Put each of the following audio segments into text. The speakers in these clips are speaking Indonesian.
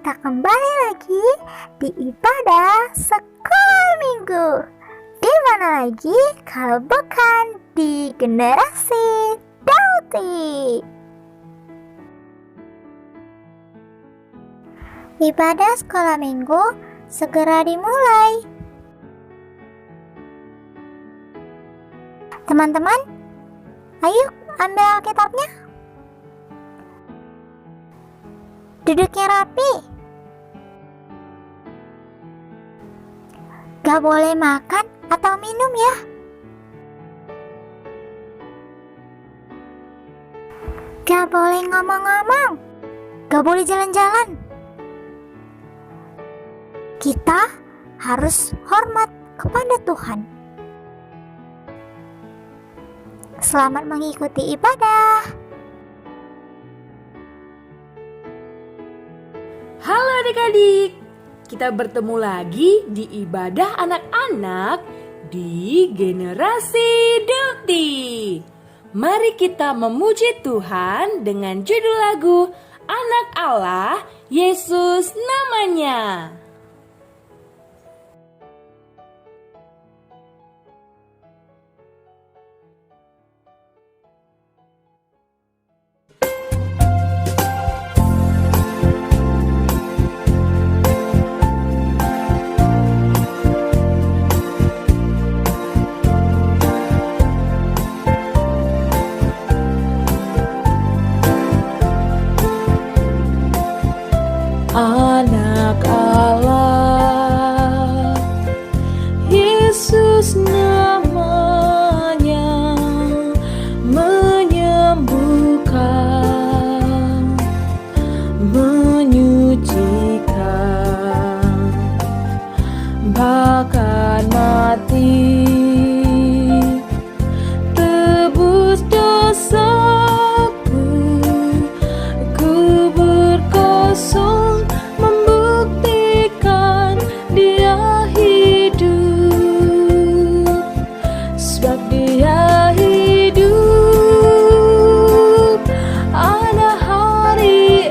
kita kembali lagi di ibadah sekolah minggu. Di mana lagi kalau bukan di generasi Dauti. Ibadah sekolah minggu segera dimulai. Teman-teman, ayo ambil Alkitabnya. Duduknya rapi. Gak boleh makan atau minum ya. Gak boleh ngomong-ngomong. Gak boleh jalan-jalan. Kita harus hormat kepada Tuhan. Selamat mengikuti ibadah. Halo adik-adik, kita bertemu lagi di ibadah anak-anak di generasi Dauti. Mari kita memuji Tuhan dengan judul lagu Anak Allah, Yesus namanya. Anak Allah, Yesus namanya, menyembuhkan, menyucikan, bahkan mati, tebus dosaku, ku berkosong membuktikan Dia hidup, sebab Dia hidup. Ada hari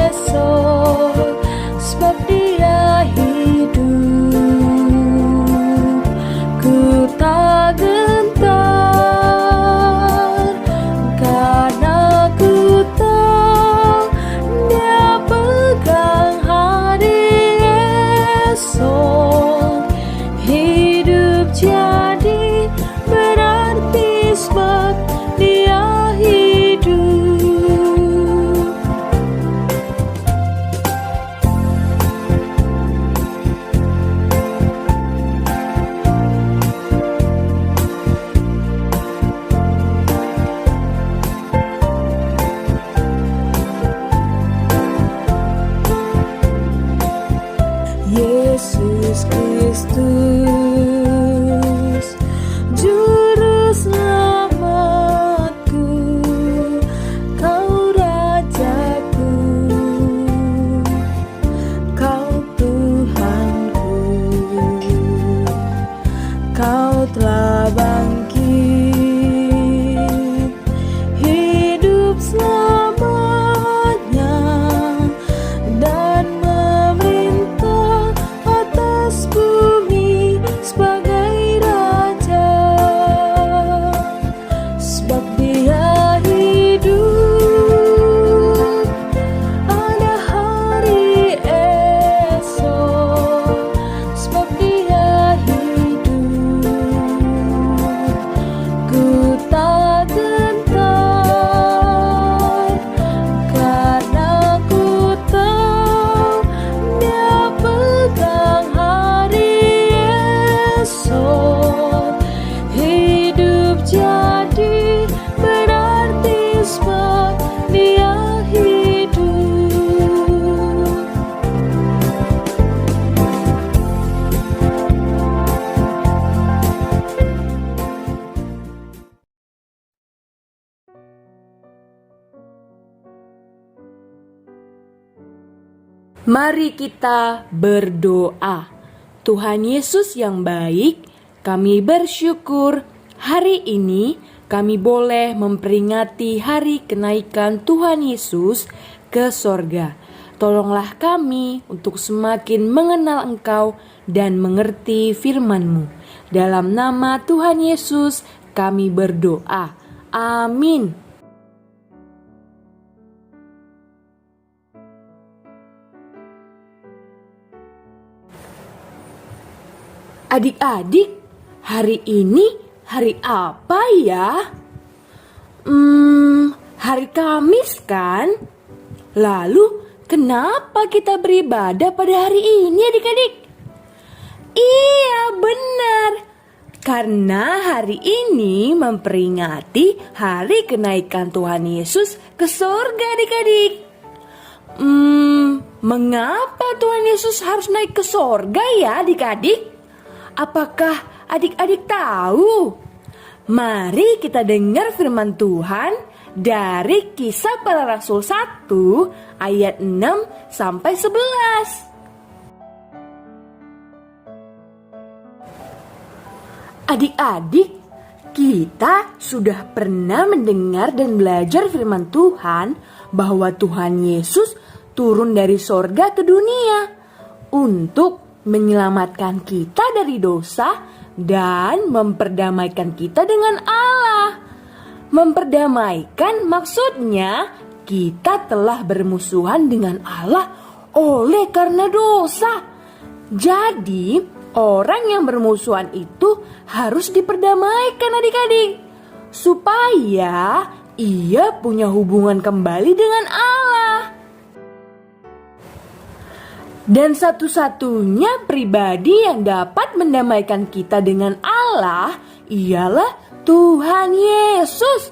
esok, sebab Dia hidup. Ku tak gentar, karena ku tahu Dia pegang hari esok. Hidup jadi berarti sebab Dia hidup. Yesus Kristus, Juru Selamatku, Kau Rajaku, Kau Tuhanku, Kau telah bangkit, hidup selamanya, dan memerintah atas bumi sebagai Raja, sebab Dia hidup. Ada hari esok, sebab Dia hidup. Ku tak gentar, karena ku tahu Dia pegang hari esok. Hidup jadi berarti sebab Dia hidup. Mari kita berdoa. Tuhan Yesus yang baik, kami bersyukur hari ini kami boleh memperingati hari kenaikan Tuhan Yesus ke sorga. Tolonglah kami untuk semakin mengenal Engkau dan mengerti firman-Mu. Dalam nama Tuhan Yesus kami berdoa. Amin. Adik-adik, hari ini hari apa ya? Hari Kamis kan? Lalu kenapa kita beribadah pada hari ini adik-adik? Iya benar, karena hari ini memperingati hari kenaikan Tuhan Yesus ke surga adik-adik. Mengapa Tuhan Yesus harus naik ke surga ya adik-adik? Apakah adik-adik tahu? Mari kita dengar firman Tuhan dari Kisah Para Rasul 1 ayat 6 sampai 11. Adik-adik, kita sudah pernah mendengar dan belajar firman Tuhan bahwa Tuhan Yesus turun dari sorga ke dunia untuk menyelamatkan kita dari dosa dan memperdamaikan kita dengan Allah. Memperdamaikan maksudnya kita telah bermusuhan dengan Allah oleh karena dosa. Jadi orang yang bermusuhan itu harus diperdamaikan adik-adik, supaya ia punya hubungan kembali dengan Allah. Dan satu-satunya pribadi yang dapat mendamaikan kita dengan Allah ialah Tuhan Yesus.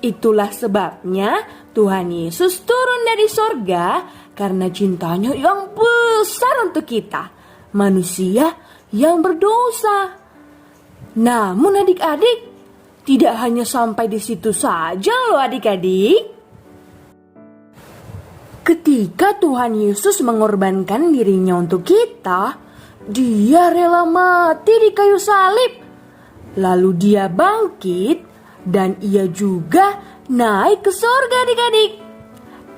Itulah sebabnya Tuhan Yesus turun dari sorga karena cintanya yang besar untuk kita, manusia yang berdosa. Namun adik-adik, tidak hanya sampai di situ saja loh adik-adik. Ketika Tuhan Yesus mengorbankan dirinya untuk kita, Dia rela mati di kayu salib. Lalu Dia bangkit dan Ia juga naik ke surga adik-adik.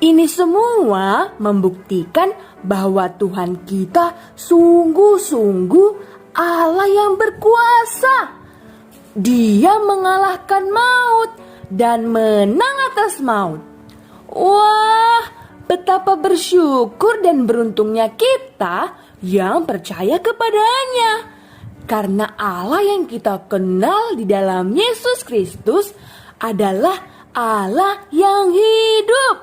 Ini semua membuktikan bahwa Tuhan kita sungguh-sungguh Allah yang berkuasa. Dia mengalahkan maut dan menang atas maut. Wah, betapa bersyukur dan beruntungnya kita yang percaya kepadanya. Karena Allah yang kita kenal di dalam Yesus Kristus adalah Allah yang hidup.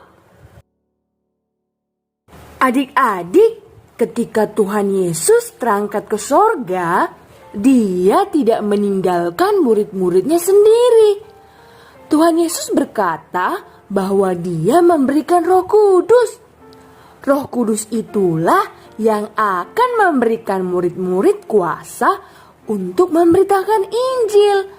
Adik-adik, ketika Tuhan Yesus terangkat ke sorga, Dia tidak meninggalkan murid-muridnya sendiri. Tuhan Yesus berkata bahwa Dia memberikan Roh Kudus. Roh Kudus itulah yang akan memberikan murid-murid kuasa untuk memberitakan Injil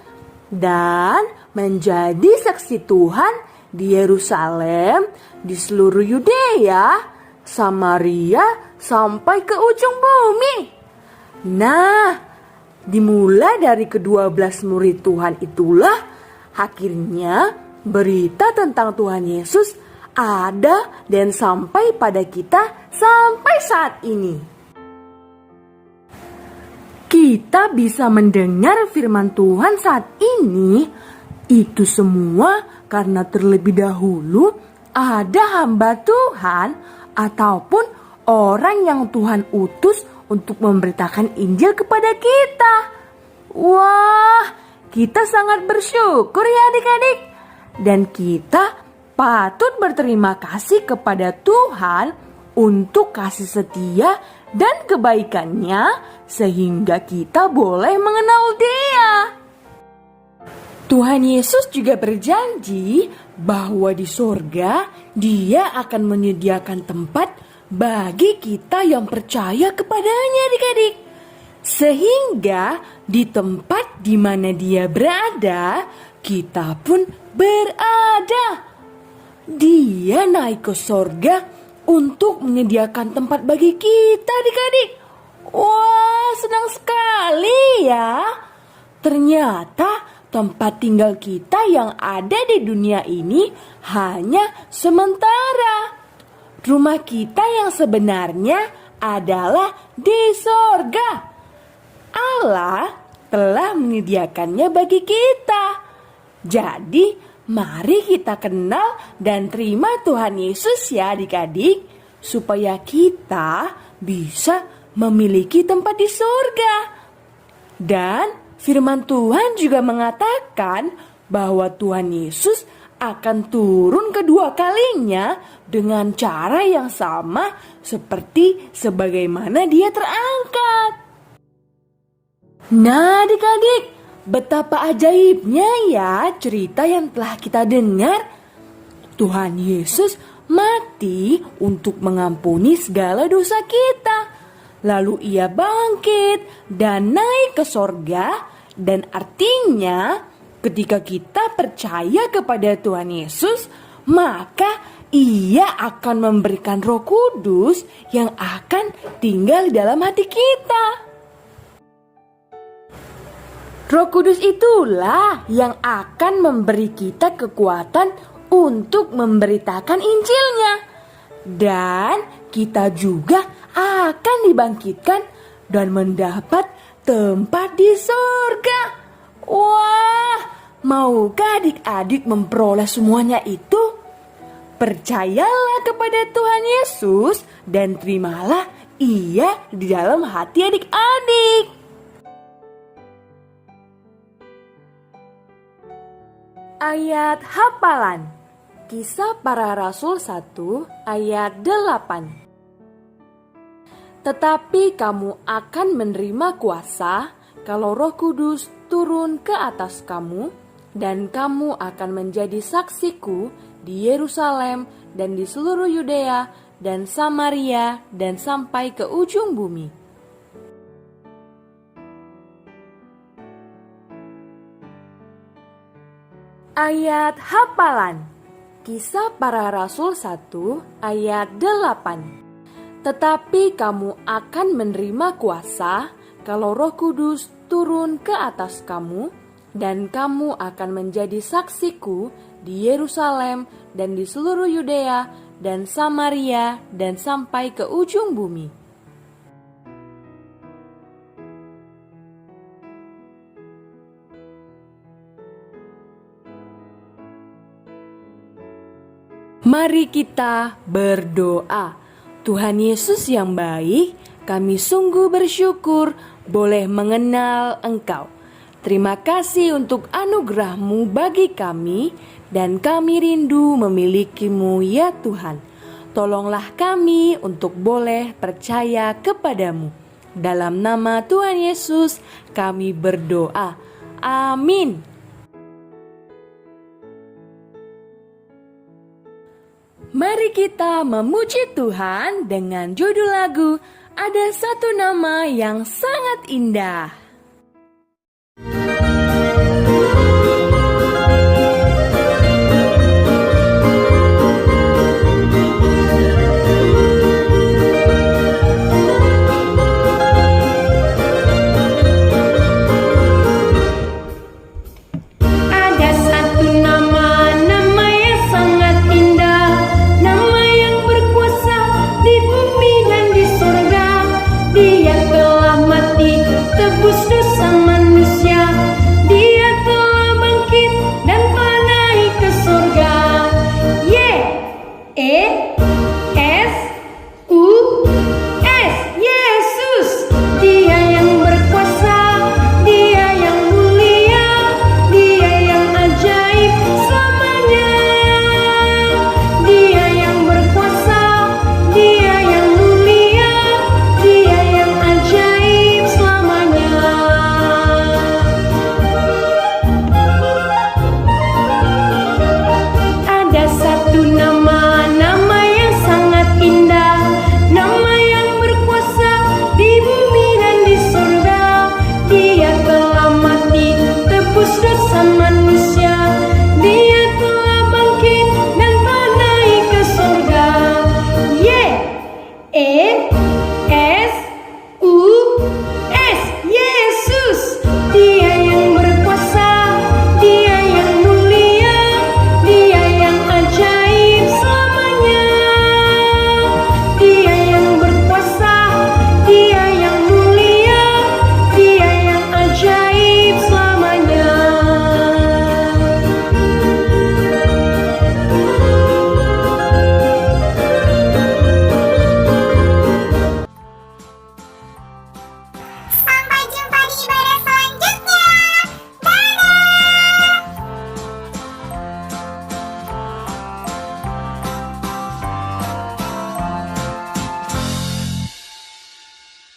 dan menjadi saksi Tuhan di Yerusalem, di seluruh Yudea, Samaria, sampai ke ujung bumi. Nah, dimulai dari ke-12 murid Tuhan itulah akhirnya berita tentang Tuhan Yesus ada dan sampai pada kita sampai saat ini. Kita bisa mendengar firman Tuhan saat ini, itu semua karena terlebih dahulu ada hamba Tuhan ataupun orang yang Tuhan utus untuk memberitakan Injil kepada kita. Wah, kita sangat bersyukur ya adik-adik. Dan kita patut berterima kasih kepada Tuhan untuk kasih setia dan kebaikannya sehingga kita boleh mengenal Dia. Tuhan Yesus juga berjanji bahwa di sorga Dia akan menyediakan tempat bagi kita yang percaya kepadanya adik-adik. Sehingga di tempat di mana Dia berada, kita pun berada. Dia naik ke sorga untuk menyediakan tempat bagi kita adik-adik. Wah, senang sekali ya. Ternyata tempat tinggal kita yang ada di dunia ini hanya sementara. Rumah kita yang sebenarnya adalah di sorga. Allah telah menyediakannya bagi kita. Jadi, mari kita kenal dan terima Tuhan Yesus ya adik-adik, supaya kita bisa memiliki tempat di surga. Dan firman Tuhan juga mengatakan bahwa Tuhan Yesus akan turun kedua kalinya dengan cara yang sama seperti sebagaimana dia terangkat. Nah adik-adik, betapa ajaibnya ya cerita yang telah kita dengar. Tuhan Yesus mati untuk mengampuni segala dosa kita. Lalu ia bangkit dan naik ke sorga. Dan artinya ketika kita percaya kepada Tuhan Yesus, maka ia akan memberikan Roh Kudus yang akan tinggal di dalam hati kita. Roh Kudus itulah yang akan memberi kita kekuatan untuk memberitakan Injilnya. Dan kita juga akan dibangkitkan dan mendapat tempat di surga. Wah, maukah adik-adik memperoleh semuanya itu? Percayalah kepada Tuhan Yesus dan terimalah ia di dalam hati adik-adik. Ayat hafalan Kisah Para Rasul 1 ayat 8. Tetapi kamu akan menerima kuasa kalau Roh Kudus turun ke atas kamu, dan kamu akan menjadi saksiku di Yerusalem dan di seluruh Yudea dan Samaria dan sampai ke ujung bumi. Ayat hafalan Kisah Para Rasul 1 ayat 8. Tetapi kamu akan menerima kuasa kalau Roh Kudus turun ke atas kamu, dan kamu akan menjadi saksiku di Yerusalem dan di seluruh Yudea dan Samaria dan sampai ke ujung bumi. Mari kita berdoa. Tuhan Yesus yang baik, kami sungguh bersyukur boleh mengenal Engkau. Terima kasih untuk anugerah-Mu bagi kami, dan kami rindu memilikimu ya Tuhan. Tolonglah kami untuk boleh percaya kepadamu. Dalam nama Tuhan Yesus kami berdoa. Amin. Mari kita memuji Tuhan dengan judul lagu Ada Satu Nama Yang Sangat Indah.